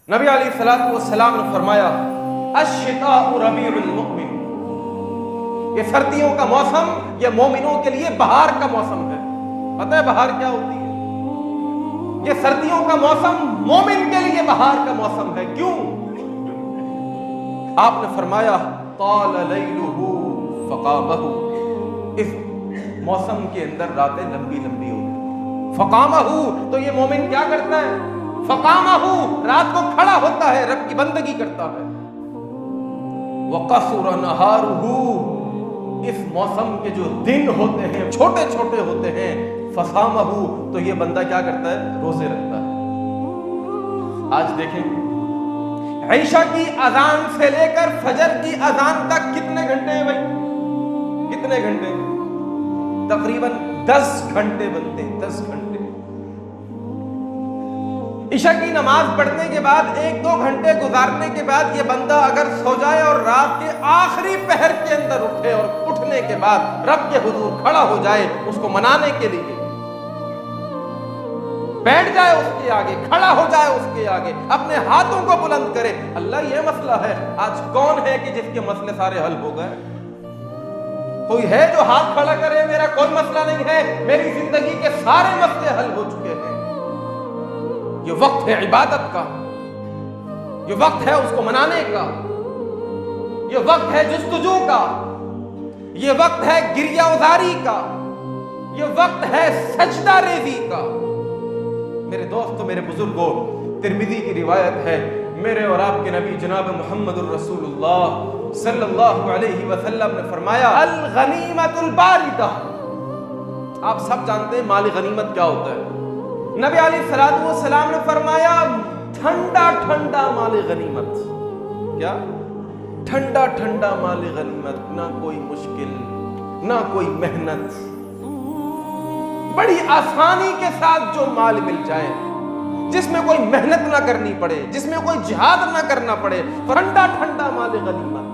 نبی علیہ الصلوۃ والسلام نے فرمایا الشتاء ربیع المؤمن، یہ سردیوں کا موسم یہ مومنوں کے لیے بہار کا موسم ہے۔ پتہ ہے بہار کیا ہوتی ہے؟ یہ سردیوں کا موسم مومن کے لیے بہار کا موسم ہے۔ کیوں؟ آپ نے فرمایا طال لیلہ فقامہ، اس موسم کے اندر راتیں لمبی لمبی ہوتی ہیں۔ فقامہ تو یہ مومن کیا کرتا ہے؟ فقامہ رات کو کھڑا ہوتا ہے، رب کی بندگی کرتا ہے۔ وقصر نہارہ، اس موسم کے جو دن ہوتے ہیں چھوٹے چھوٹے ہوتے ہیں۔ فصامہ تو یہ بندہ کیا کرتا ہے؟ روزے رکھتا ہے۔ آج دیکھیں عشاء کی اذان سے لے کر فجر کی اذان تک کتنے گھنٹے ہیں بھائی؟ کتنے گھنٹے؟ تقریباً 10 گھنٹے بنتے ہیں، 10 گھنٹے۔ عشاء کی نماز پڑھنے کے بعد 1-2 گھنٹے گزارنے کے بعد یہ بندہ اگر سو جائے اور رات کے آخری پہر کے اندر اٹھے اور اٹھنے کے بعد رب کے حضور کھڑا ہو جائے اس کو منانے کے لیے، بیٹھ جائے اس کے آگے، کھڑا ہو جائے اس کے آگے، اپنے ہاتھوں کو بلند کرے، اللہ یہ مسئلہ ہے، آج کون ہے کہ جس کے مسئلے سارے حل ہو گئے؟ کوئی ہے جو ہاتھ کھڑا کرے میرا کوئی مسئلہ نہیں ہے، میری زندگی کے سارے مسئلے حل ہو چکے ہیں؟ یہ وقت ہے عبادت کا، یہ وقت ہے اس کو منانے کا، یہ وقت ہے جستجو کا، یہ وقت ہے گریہ ازاری کا، یہ وقت ہے سجدہ ریزی کا۔ میرے دوستو، میرے بزرگوں، ترمذی کی روایت ہے، میرے اور آپ کے نبی جناب محمد الرسول اللہ صلی اللہ علیہ وسلم نے فرمایا الغنیمۃ الباردہ۔ آپ سب جانتے ہیں مال غنیمت کیا ہوتا ہے۔ نبی علیہ الصلوۃ والسلام نے فرمایا ٹھنڈا ٹھنڈا مال غنیمت۔ کیا؟ ٹھنڈا ٹھنڈا مال غنیمت، نہ کوئی مشکل نہ کوئی محنت، بڑی آسانی کے ساتھ جو مال مل جائے، جس میں کوئی محنت نہ کرنی پڑے، جس میں کوئی جہاد نہ کرنا پڑے، ٹھنڈا ٹھنڈا مال غنیمت۔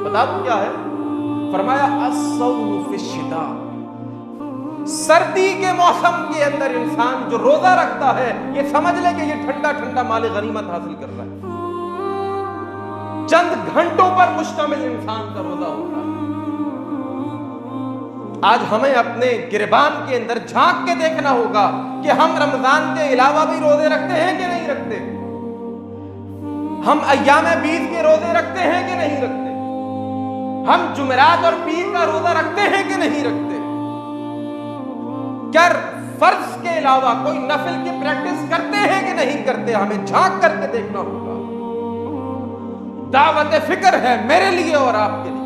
بتا دوں کیا ہے؟ فرمایا الصوم فی الشتاء، سردی کے موسم کے اندر انسان جو روزہ رکھتا ہے یہ سمجھ لے کہ یہ ٹھنڈا ٹھنڈا مال غنیمت حاصل کر رہا ہے۔ چند گھنٹوں پر مشتمل انسان کا روزہ ہوتا ہے۔ آج ہمیں اپنے گریبان کے اندر جھانک کے دیکھنا ہوگا کہ ہم رمضان کے علاوہ بھی روزے رکھتے ہیں کہ نہیں رکھتے؟ ہم ایام بیس کے روزے رکھتے ہیں کہ نہیں رکھتے؟ ہم جمعرات اور پیر کا روزہ رکھتے ہیں کہ نہیں رکھتے؟ کیا فرض کے علاوہ کوئی نفل کی پریکٹس کرتے ہیں کہ نہیں کرتے؟ ہمیں جھانک کر کے دیکھنا ہوگا۔ دعوت فکر ہے میرے لیے اور آپ کے لیے۔